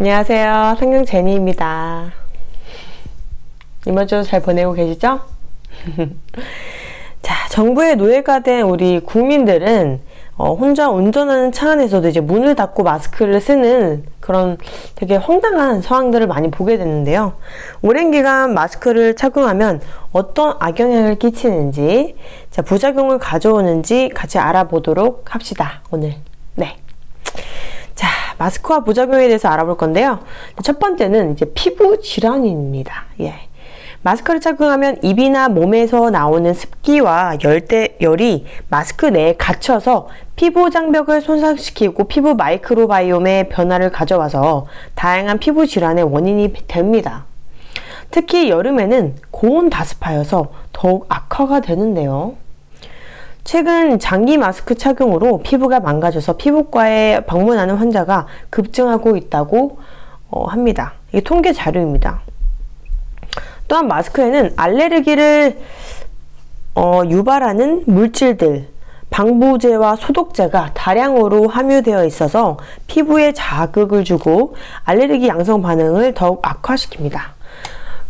안녕하세요. 성경 제니입니다. 이번 주 잘 보내고 계시죠? 자, 정부의 노예가 된 우리 국민들은 혼자 운전하는 차 안에서도 이제 문을 닫고 마스크를 쓰는 그런 되게 황당한 상황들을 많이 보게 되는데요. 오랜 기간 마스크를 착용하면 어떤 악영향을 끼치는지, 자, 부작용을 가져오는지 같이 알아보도록 합시다, 오늘. 네. 자, 마스크와 부작용에 대해서 알아볼 건데요. 첫 번째는 이제 피부 질환입니다. 예. 마스크를 착용하면 입이나 몸에서 나오는 습기와 열이 마스크 내에 갇혀서 피부 장벽을 손상시키고 피부 마이크로바이옴의 변화를 가져와서 다양한 피부 질환의 원인이 됩니다. 특히 여름에는 고온 다습하여서 더욱 악화가 되는데요. 최근 장기 마스크 착용으로 피부가 망가져서 피부과에 방문하는 환자가 급증하고 있다고 합니다. 이게 통계 자료입니다. 또한 마스크에는 알레르기를 유발하는 물질들, 방부제와 소독제가 다량으로 함유되어 있어서 피부에 자극을 주고 알레르기 양성 반응을 더욱 악화시킵니다.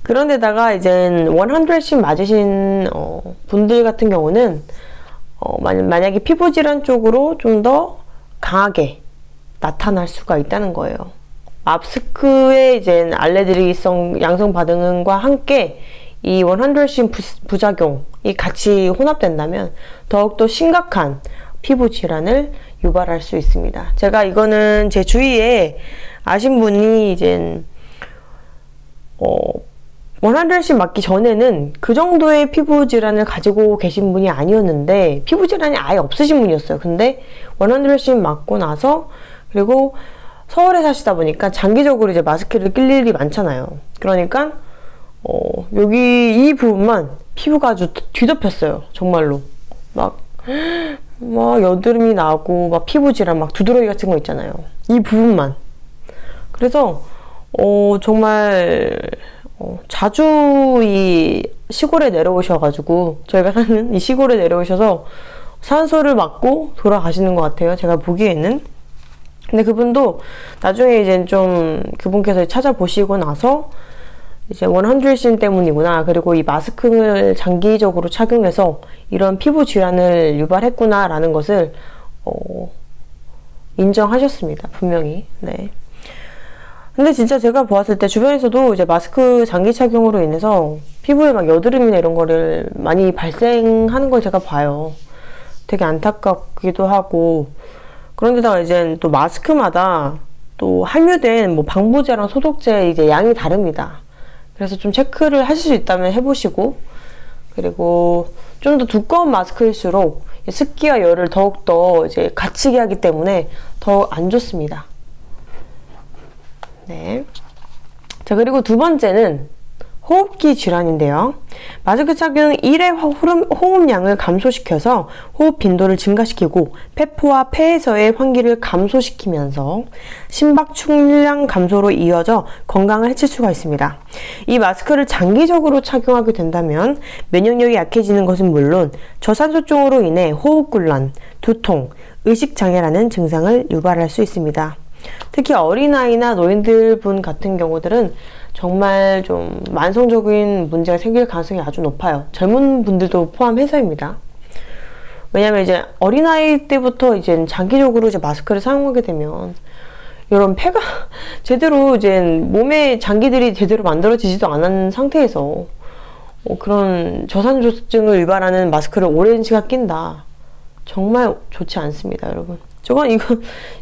그런데다가 이제 100씩 맞으신 분들 같은 경우는 만약에 피부 질환 쪽으로 좀 더 강하게 나타날 수가 있다는 거예요. 마스크의 이제 알레르기성 양성 반응과 함께 이 100씩 부작용이 같이 혼합된다면 더욱더 심각한 피부 질환을 유발할 수 있습니다. 제가 이거는 제 주위에 아신 분이 이제 100씩 맞기 전에는 그 정도의 피부 질환을 가지고 계신 분이 아니었는데 피부 질환이 아예 없으신 분이었어요. 근데 100씩 맞고 나서 그리고 서울에 사시다 보니까 장기적으로 이제 마스크를 낄 일이 많잖아요. 그러니까 여기 이 부분만 피부가 아주 뒤덮였어요. 정말로 막 여드름이 나고 막 피부 질환 막 두드러기 같은 거 있잖아요. 이 부분만. 그래서 정말 자주 이 시골에 내려오셔가지고 저희가 사는 이 시골에 내려오셔서 산소를 맞고 돌아가시는 것 같아요. 제가 보기에는. 근데 그분도 나중에 이제 좀 그분께서 찾아보시고 나서 이제 100신 때문이구나. 그리고 이 마스크를 장기적으로 착용해서 이런 피부 질환을 유발했구나 라는 것을 인정하셨습니다. 분명히. 네. 근데 진짜 제가 보았을 때 주변에서도 이제 마스크 장기 착용으로 인해서 피부에 막 여드름이나 이런 거를 많이 발생하는 걸 제가 봐요. 되게 안타깝기도 하고. 그런데다가 이제 또 마스크마다 또 함유된 뭐 방부제랑 소독제 이제 양이 다릅니다. 그래서 좀 체크를 하실 수 있다면 해보시고, 그리고 좀 더 두꺼운 마스크일수록 습기와 열을 더욱더 이제 갇히게 하기 때문에 더 안 좋습니다. 네. 자, 그리고 두 번째는 호흡기 질환인데요. 마스크 착용 1회 호흡량을 감소시켜서 호흡 빈도를 증가시키고 폐포와 폐에서의 환기를 감소시키면서 심박 충량 감소로 이어져 건강을 해칠 수가 있습니다. 이 마스크를 장기적으로 착용하게 된다면 면역력이 약해지는 것은 물론 저산소증으로 인해 호흡곤란, 두통, 의식장애라는 증상을 유발할 수 있습니다. 특히 어린아이나 노인들 분 같은 경우들은 정말 좀 만성적인 문제가 생길 가능성이 아주 높아요. 젊은 분들도 포함해서입니다. 왜냐면 이제 어린아이 때부터 이제 장기적으로 이제 마스크를 사용하게 되면 이런 폐가 제대로 이제 몸의 장기들이 제대로 만들어지지도 않은 상태에서 그런 저산소증을 유발하는 마스크를 오랜 시간 낀다. 정말 좋지 않습니다, 여러분.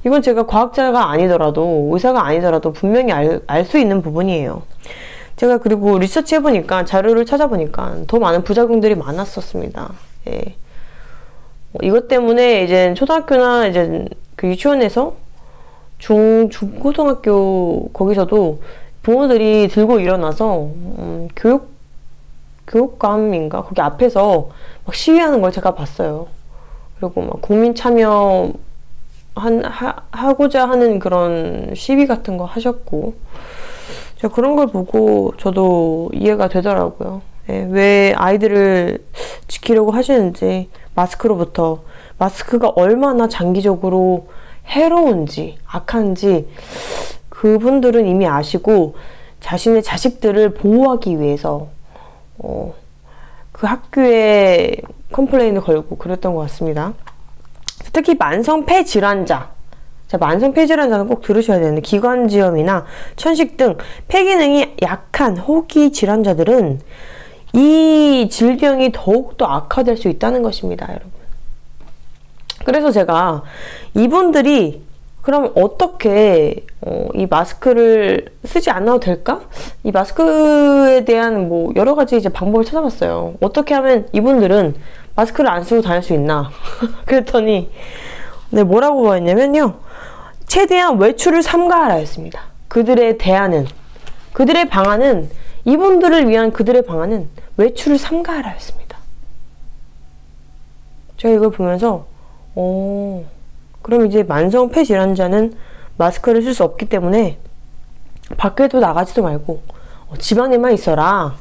이건 제가 과학자가 아니더라도, 의사가 아니더라도 분명히 알 수 있는 부분이에요. 제가 그리고 리서치 해보니까, 자료를 찾아보니까 더 많은 부작용들이 많았었습니다. 예. 이것 때문에 이제 초등학교나 이제 그 유치원에서 중고등학교 거기서도 부모들이 들고 일어나서, 교육감인가? 거기 앞에서 막 시위하는 걸 제가 봤어요. 그리고 막 국민 참여 하고자 하는 그런 시위 같은 거 하셨고, 제가 그런 걸 보고 저도 이해가 되더라고요. 예, 왜 아이들을 지키려고 하시는지, 마스크로부터, 마스크가 얼마나 장기적으로 해로운지, 악한지, 그분들은 이미 아시고 자신의 자식들을 보호하기 위해서 그 학교에 컴플레인을 걸고 그랬던 것 같습니다. 특히 만성폐 질환자, 자, 만성폐 질환자는 꼭 들으셔야 되는데, 기관지염이나 천식 등 폐 기능이 약한 호흡기 질환자들은 이 질병이 더욱더 악화될 수 있다는 것입니다, 여러분. 그래서 제가 이분들이 그럼 어떻게 이 마스크를 쓰지 않아도 될까? 이 마스크에 대한 뭐 여러 가지 이제 방법을 찾아봤어요. 어떻게 하면 이분들은 마스크를 안 쓰고 다닐 수 있나? 그랬더니 네, 뭐라고 했냐면요. 최대한 외출을 삼가하라 했습니다. 그들의 방안은 이분들을 위한 그들의 방안은 외출을 삼가하라 했습니다. 제가 이걸 보면서 그럼 이제 만성폐 질환자는 마스크를 쓸 수 없기 때문에 밖에도 나가지도 말고 집 안에만 있어라.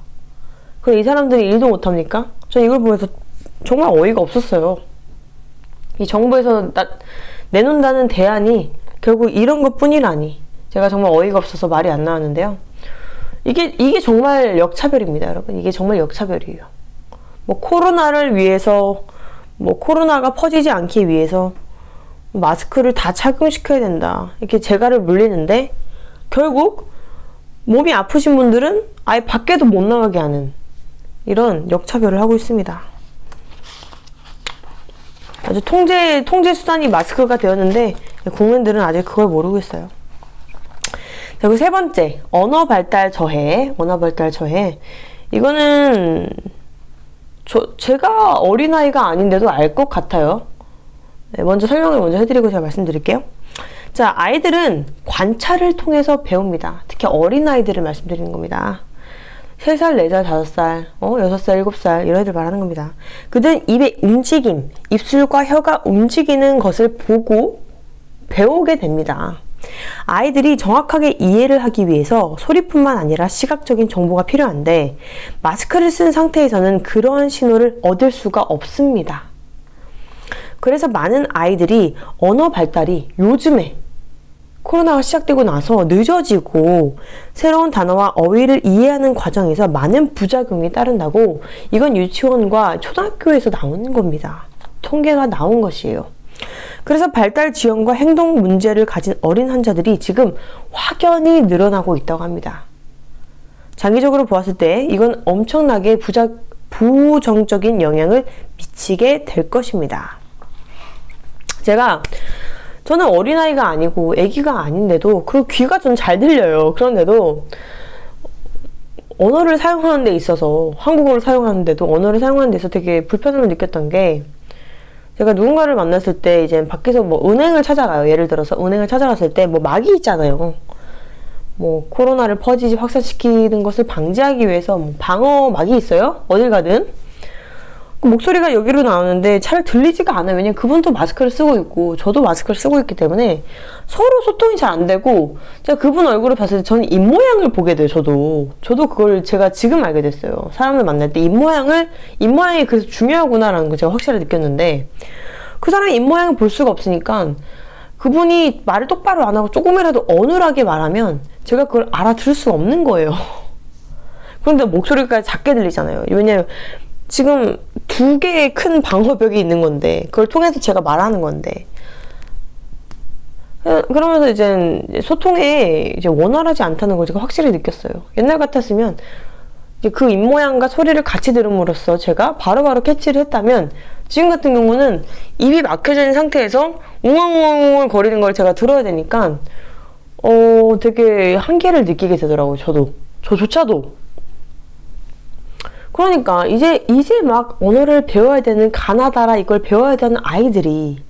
그럼 이 사람들이 일도 못합니까? 저 이걸 보면서 정말 어이가 없었어요. 이 정부에서 내놓는다는 대안이 결국 이런 것뿐이라니 제가 정말 어이가 없어서 말이 안 나왔는데요. 이게 정말 역차별입니다, 여러분. 이게 정말 역차별이에요. 뭐 코로나를 위해서, 뭐 코로나가 퍼지지 않기 위해서 마스크를 다 착용시켜야 된다, 이렇게 재갈을 물리는데 결국 몸이 아프신 분들은 아예 밖에도 못 나가게 하는 이런 역차별을 하고 있습니다. 아주 통제 수단이 마스크가 되었는데 국민들은 아직 그걸 모르고 있어요. 그리고 세 번째, 언어 발달 저해. 이거는 제가 어린아이가 아닌데도 알 것 같아요. 네, 설명을 먼저 해드리고 제가 말씀드릴게요. 자, 아이들은 관찰을 통해서 배웁니다. 특히 어린아이들을 말씀드리는 겁니다. 3살, 4살, 5살, 6살, 7살 이런 애들 말하는 겁니다. 그들은 입의 움직임, 입술과 혀가 움직이는 것을 보고 배우게 됩니다. 아이들이 정확하게 이해를 하기 위해서 소리뿐만 아니라 시각적인 정보가 필요한데 마스크를 쓴 상태에서는 그러한 신호를 얻을 수가 없습니다. 그래서 많은 아이들이 언어 발달이 요즘에 코로나가 시작되고 나서 늦어지고 새로운 단어와 어휘를 이해하는 과정에서 많은 부작용이 따른다고, 이건 유치원과 초등학교에서 나오는 겁니다. 통계가 나온 것이에요. 그래서 발달 지연과 행동 문제를 가진 어린 환자들이 지금 확연히 늘어나고 있다고 합니다. 장기적으로 보았을 때 이건 엄청나게 부정적인 영향을 미치게 될 것입니다. 저는 어린아이가 아니고 아기가 아닌데도 그 귀가 좀 잘 들려요. 그런데도 언어를 사용하는 데 있어서, 한국어를 사용하는데도 언어를 사용하는 데 있어서 되게 불편함을 느꼈던 게, 제가 누군가를 만났을 때 이제 밖에서 뭐 은행을 찾아가요. 예를 들어서 은행을 찾아갔을 때 뭐 막이 있잖아요. 뭐 코로나를 퍼지지 확산시키는 것을 방지하기 위해서 뭐 방어 막이 있어요. 어딜 가든. 목소리가 여기로 나오는데 잘 들리지가 않아요. 왜냐면 그분도 마스크를 쓰고 있고 저도 마스크를 쓰고 있기 때문에 서로 소통이 잘 안 되고, 제가 그분 얼굴을 봤을 때 저는 입모양을 보게 돼요. 저도 그걸 제가 지금 알게 됐어요. 사람을 만날 때 입모양이 그래서 중요하구나라는 걸 제가 확실히 느꼈는데, 그 사람의 입모양을 볼 수가 없으니까 그분이 말을 똑바로 안 하고 조금이라도 어눌하게 말하면 제가 그걸 알아들을 수가 없는 거예요. 그런데 목소리가 작게 들리잖아요. 왜냐면 지금 2개의 큰 방어벽이 있는 건데, 그걸 통해서 제가 말하는 건데, 그러면서 이제 소통에 이제 원활하지 않다는 걸 제가 확실히 느꼈어요. 옛날 같았으면 이제 그 입모양과 소리를 같이 들음으로써 제가 바로바로 캐치를 했다면, 지금 같은 경우는 입이 막혀져 있는 상태에서 웅얼웅얼 거리는 걸 제가 들어야 되니까 되게 한계를 느끼게 되더라고요. 저조차도. 그러니까 이제 막 언어를 배워야 되는, 가나다라 이걸 배워야 되는 아이들이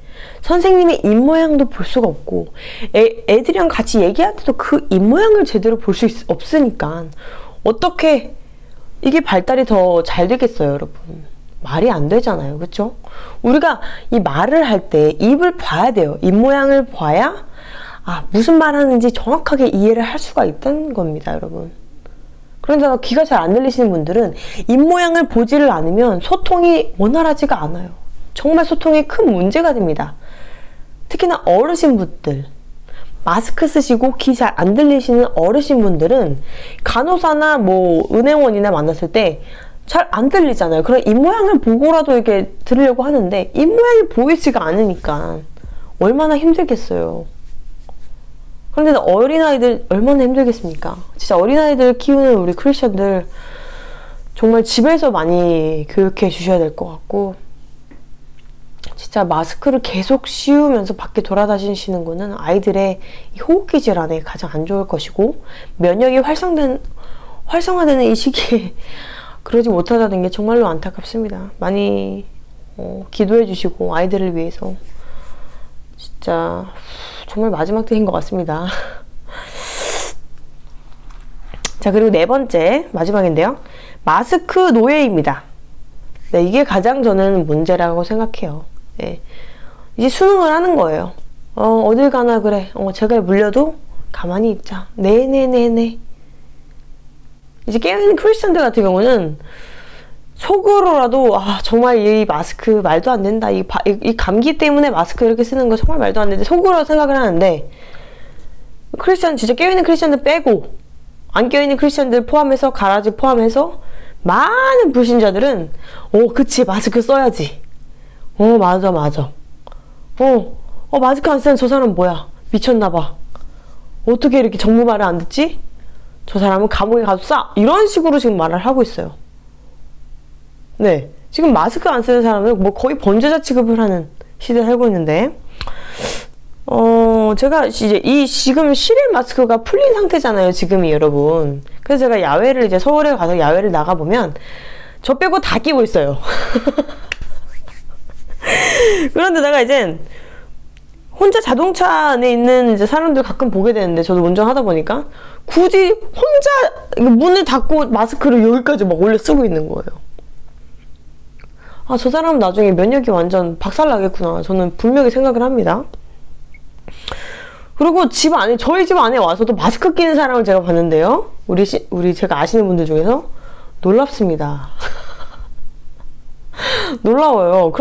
선생님의 입모양도 볼 수가 없고, 애들이랑 같이 얘기할 때도 그 입모양을 제대로 볼 수 없으니까 어떻게 이게 발달이 더 잘 되겠어요, 여러분. 말이 안 되잖아요. 그쵸? 우리가 이 말을 할 때 입을 봐야 돼요. 입모양을 봐야 무슨 말 하는지 정확하게 이해를 할 수가 있다는 겁니다, 여러분. 그런데 귀가 잘 안 들리시는 분들은 입모양을 보지를 않으면 소통이 원활하지가 않아요. 정말 소통에 큰 문제가 됩니다. 특히나 어르신분들, 마스크 쓰시고 귀 잘 안 들리시는 어르신분들은 간호사나 뭐 은행원이나 만났을 때 잘 안 들리잖아요. 그럼 입모양을 보고라도 이렇게 들으려고 하는데 입모양이 보이지가 않으니까 얼마나 힘들겠어요. 그런데 어린아이들 얼마나 힘들겠습니까? 진짜 어린아이들 키우는 우리 크리스천들 정말 집에서 많이 교육해 주셔야 될 것 같고, 진짜 마스크를 계속 씌우면서 밖에 돌아다니시는 거는 아이들의 이 호흡기 질환에 가장 안 좋을 것이고, 면역이 활성화되는 이 시기에 그러지 못하다는 게 정말로 안타깝습니다. 많이 기도해 주시고 아이들을 위해서. 진짜 정말 마지막 때인 것 같습니다. 자, 그리고 네 번째 마지막인데요. 마스크 노예입니다. 네, 이게 가장 저는 문제라고 생각해요. 네. 이제 수능을 하는 거예요. 어딜 가나 그래. 제가 물려도 가만히 있자. 네네네네. 이제 깨어있는 크리스천들 같은 경우는 속으로라도 정말 이 마스크 말도 안 된다. 이 감기 때문에 마스크 이렇게 쓰는 거 정말 말도 안 되는데 속으로 생각을 하는데, 크리스천 진짜 깨어있는 크리스천들 빼고 안 깨어있는 크리스천들 포함해서 가라지 포함해서 많은 불신자들은 그치 마스크 써야지. 맞아 마스크 안 쓰는 저 사람 뭐야 미쳤나봐. 어떻게 이렇게 정부 말을 안 듣지? 저 사람은 감옥에 가서 싸! 이런 식으로 지금 말을 하고 있어요. 네, 지금 마스크 안 쓰는 사람은 뭐 거의 범죄자 취급을 하는 시대에 살고 있는데, 제가 이제 지금 실외 마스크가 풀린 상태잖아요, 지금이 여러분. 그래서 제가 야외를 이제 서울에 가서 야외를 나가보면 저 빼고 다 끼고 있어요. 그런데다가 이제 혼자 자동차 안에 있는 이제 사람들 가끔 보게 되는데, 저도 운전하다 보니까 굳이 혼자 문을 닫고 마스크를 여기까지 막 올려 쓰고 있는 거예요. 저 사람은 나중에 면역이 완전 박살나겠구나. 저는 분명히 생각을 합니다. 그리고 저희 집 안에 와서도 마스크 끼는 사람을 제가 봤는데요. 우리 제가 아시는 분들 중에서 놀랍습니다. 놀라워요.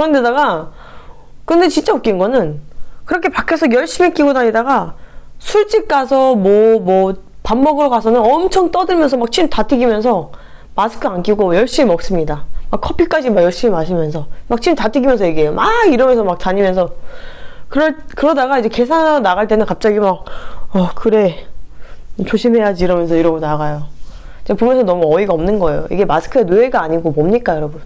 근데 진짜 웃긴 거는, 그렇게 밖에서 열심히 끼고 다니다가 술집 가서 밥 먹으러 가서는 엄청 떠들면서 막 침 다 튀기면서 마스크 안 끼고 열심히 먹습니다. 막 커피까지 막 열심히 마시면서 막 침 다 튀기면서 얘기해요. 막 이러면서 막 다니면서 그러다가 이제 계산하러 나갈 때는 갑자기 막 그래 조심해야지 이러고 나가요. 제가 보면서 너무 어이가 없는 거예요. 이게 마스크의 노예가 아니고 뭡니까 여러분.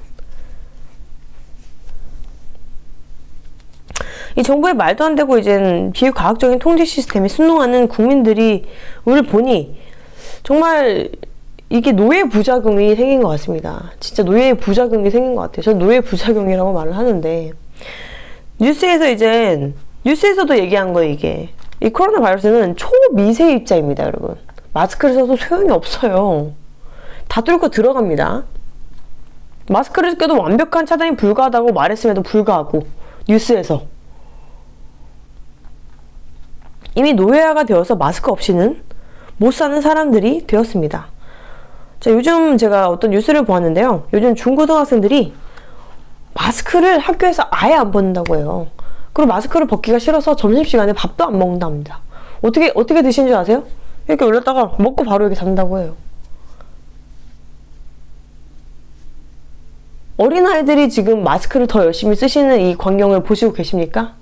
이 정부의 말도 안 되고 이젠 비과학적인 통제 시스템에 순응하는 국민들이 우리를 보니 정말 이게 노예 부작용이 생긴 것 같습니다. 진짜 노예 부작용이 생긴 것 같아요. 저는 노예 부작용이라고 말을 하는데, 뉴스에서도 얘기한 거예요. 이게 이 코로나 바이러스는 초미세 입자입니다, 여러분. 마스크를 써도 소용이 없어요. 다 뚫고 들어갑니다. 마스크를 껴도 완벽한 차단이 불가하다고 말했음에도 불구하고 뉴스에서 이미 노예화가 되어서 마스크 없이는 못 사는 사람들이 되었습니다. 자, 요즘 제가 어떤 뉴스를 보았는데요. 요즘 중고등학생들이 마스크를 학교에서 아예 안 벗는다고 해요. 그리고 마스크를 벗기가 싫어서 점심시간에 밥도 안 먹는답니다. 어떻게 드시는 줄 아세요? 이렇게 올렸다가 먹고 바로 이렇게 닫는다고 해요. 어린아이들이 지금 마스크를 더 열심히 쓰시는 이 광경을 보시고 계십니까?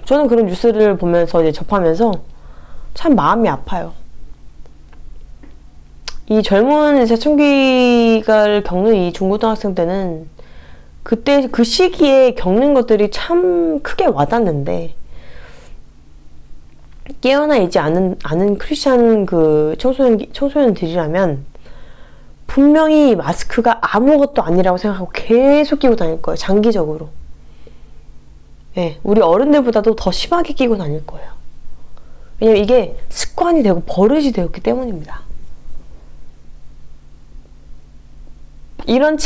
저는 그런 뉴스를 보면서 이제 접하면서 참 마음이 아파요. 이 젊은 사춘기를 겪는 이 중고등학생 때는 그때 그 시기에 겪는 것들이 참 크게 와닿는데, 깨어나 있지 않은 크리스찬 청소년들이라면 분명히 마스크가 아무것도 아니라고 생각하고 계속 끼고 다닐 거예요. 장기적으로. 네, 우리 어른들보다도 더 심하게 끼고 다닐 거예요. 왜냐면 이게 습관이 되고 버릇이 되었기 때문입니다. 이런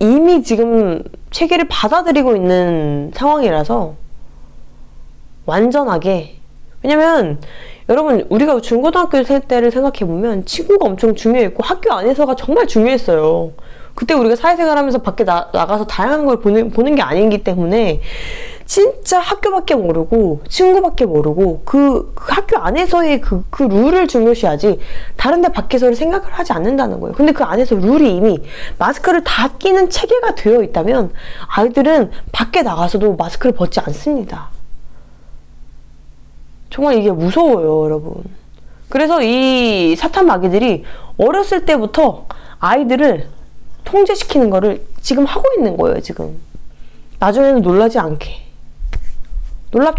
이미 지금 체계를 받아들이고 있는 상황이라서 완전하게, 왜냐면 여러분 우리가 중고등학교 때를 생각해보면 친구가 엄청 중요했고 학교 안에서가 정말 중요했어요. 그때 우리가 사회생활 하면서 밖에 나가서 다양한 걸 보는 게 아니기 때문에 진짜 학교밖에 모르고 친구밖에 모르고 그 학교 안에서의 그 룰을 중요시하지 다른 데 밖에서를 생각을 하지 않는다는 거예요. 근데 그 안에서 룰이 이미 마스크를 다 끼는 체계가 되어 있다면 아이들은 밖에 나가서도 마스크를 벗지 않습니다. 정말 이게 무서워요, 여러분. 그래서 이 사탄 마귀들이 어렸을 때부터 아이들을 통제시키는 거를 지금 하고 있는 거예요, 지금. 나중에는 놀랍지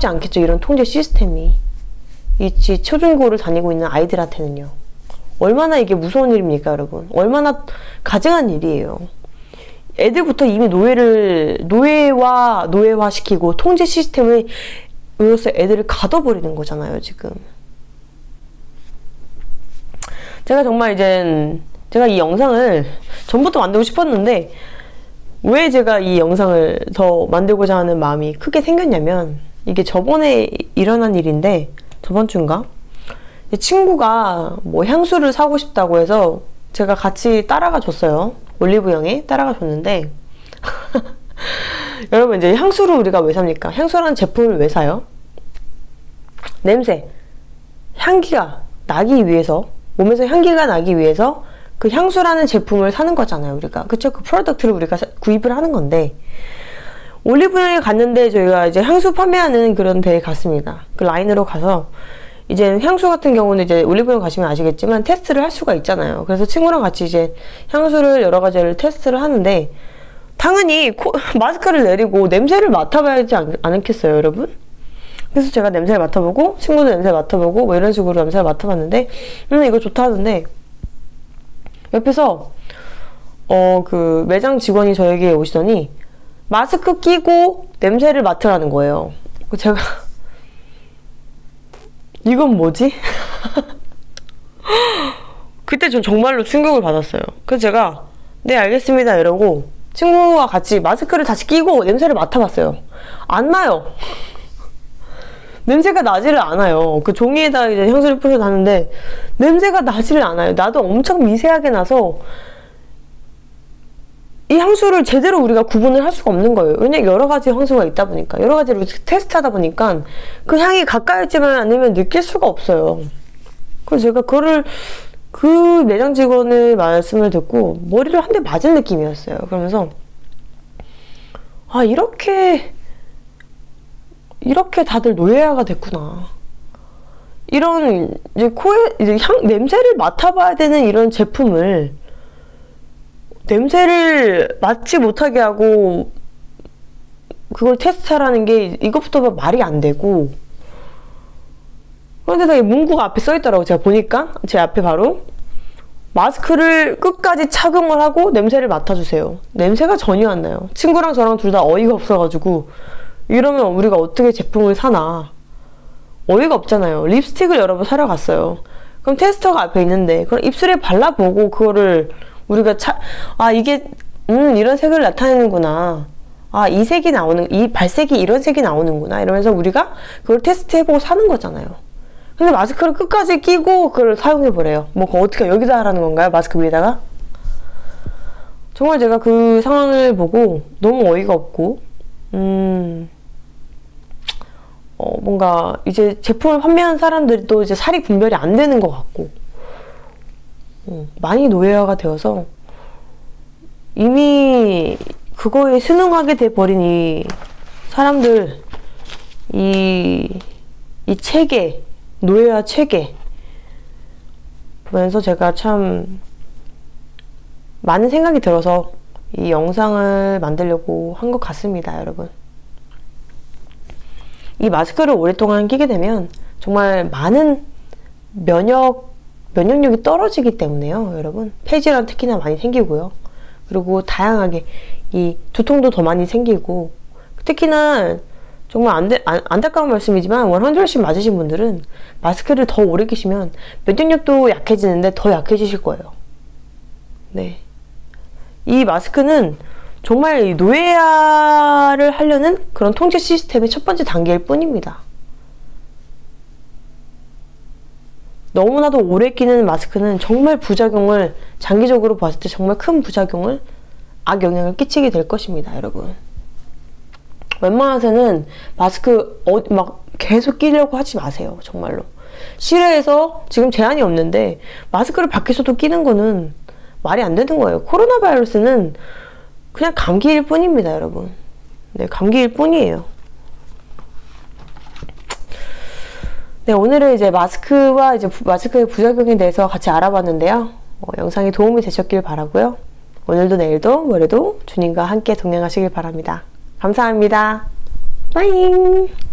않겠죠, 이런 통제 시스템이. 이 초중고를 다니고 있는 아이들한테는요. 얼마나 이게 무서운 일입니까, 여러분? 얼마나 가증한 일이에요. 애들부터 이미 노예화시키고 통제 시스템을 으로써 애들을 가둬버리는 거잖아요, 지금. 제가 정말 제가 이 영상을 전부터 만들고 싶었는데 왜 제가 이 영상을 더 만들고자 하는 마음이 크게 생겼냐면 이게 저번에 일어난 일인데 저번 주인가? 친구가 뭐 향수를 사고 싶다고 해서 제가 같이 따라가 줬어요. 올리브영에 따라가 줬는데 여러분 이제 향수를 우리가 왜 삽니까? 향수라는 제품을 왜 사요? 냄새, 향기가 나기 위해서, 몸에서 향기가 나기 위해서 그 향수라는 제품을 사는 거잖아요, 우리가. 그쵸? 그 프로덕트를 우리가 구입을 하는 건데, 올리브영에 갔는데 저희가 이제 향수 판매하는 그런 데에 갔습니다. 그 라인으로 가서, 이제 향수 같은 경우는 이제 올리브영 가시면 아시겠지만 테스트를 할 수가 있잖아요. 그래서 친구랑 같이 이제 향수를 여러 가지를 테스트를 하는데, 당연히 마스크를 내리고 냄새를 맡아봐야지 않겠어요, 여러분? 그래서 제가 냄새를 맡아보고 친구도 냄새 맡아보고 뭐 이런 식으로 냄새를 맡아봤는데 이거 좋다 하는데 옆에서 그 매장 직원이 저에게 오시더니 마스크 끼고 냄새를 맡으라는 거예요. 제가 이건 뭐지? 그때 전 정말로 충격을 받았어요. 그래서 제가 네 알겠습니다 이러고 친구와 같이 마스크를 다시 끼고 냄새를 맡아봤어요. 안 나요. 냄새가 나지를 않아요. 그 종이에다 이제 향수를 뿌려 놨는데 냄새가 나지를 않아요. 나도 엄청 미세하게 나서 이 향수를 제대로 우리가 구분을 할 수가 없는 거예요. 왜냐면 여러 가지 향수가 있다 보니까 여러 가지를 테스트하다 보니까 그 향이 가까이 있지만 않으면 느낄 수가 없어요. 그래서 제가 그 매장 직원의 말씀을 듣고 머리를 한 대 맞은 느낌이었어요. 그러면서 아 이렇게 다들 노예화가 됐구나. 이런 이제 냄새를 맡아봐야 되는 이런 제품을 냄새를 맡지 못하게 하고 그걸 테스트하라는 게 이것부터 말이 안 되고. 그런데다 문구가 앞에 써있더라고. 제가 보니까 제 앞에 바로 마스크를 끝까지 착용을 하고 냄새를 맡아주세요. 냄새가 전혀 안 나요. 친구랑 저랑 둘 다 어이가 없어가지고 이러면 우리가 어떻게 제품을 사나. 어이가 없잖아요. 립스틱을 여러 번 사러 갔어요. 그럼 테스터가 앞에 있는데 그럼 입술에 발라보고 그거를 우리가 이게 이런 색을 나타내는구나. 이 색이 이 발색이 이런 색이 나오는구나. 이러면서 우리가 그걸 테스트해보고 사는 거잖아요. 근데 마스크를 끝까지 끼고 그걸 사용해보래요. 뭐 어떻게 여기다 하라는 건가요? 마스크 위에다가? 정말 제가 그 상황을 보고 너무 어이가 없고 뭔가 이제 제품을 판매하는 사람들도 이제 살이 분별이 안 되는 것 같고 많이 노예화가 되어서 이미 그거에 순응하게 돼버린 이 사람들 이 체계 노예화 체계 보면서 제가 참 많은 생각이 들어서 이 영상을 만들려고 한 것 같습니다, 여러분. 이 마스크를 오랫동안 끼게 되면 정말 많은 면역력이 떨어지기 때문에요, 여러분. 폐질환 특히나 많이 생기고요. 그리고 다양하게 이 두통도 더 많이 생기고 특히나 정말 안타까운 말씀이지만 100씩 맞으신 분들은 마스크를 더 오래 끼시면 면역력도 약해지는데 더 약해지실 거예요. 네. 이 마스크는 정말 노예화를 하려는 그런 통제 시스템의 첫 번째 단계일 뿐입니다. 너무나도 오래 끼는 마스크는 정말 부작용을 장기적으로 봤을 때 정말 큰 부작용을 악영향을 끼치게 될 것입니다, 여러분. 웬만해서는 마스크 막 계속 끼려고 하지 마세요. 정말로. 실외에서 지금 제한이 없는데 마스크를 밖에서도 끼는 거는 말이 안 되는 거예요. 코로나 바이러스는 그냥 감기일 뿐입니다, 여러분. 네, 감기일 뿐이에요. 네, 오늘은 이제 마스크와 이제 마스크의 부작용에 대해서 같이 알아봤는데요. 영상이 도움이 되셨길 바라고요. 오늘도 내일도 모레도 주님과 함께 동행하시길 바랍니다. 감사합니다. 빠잉!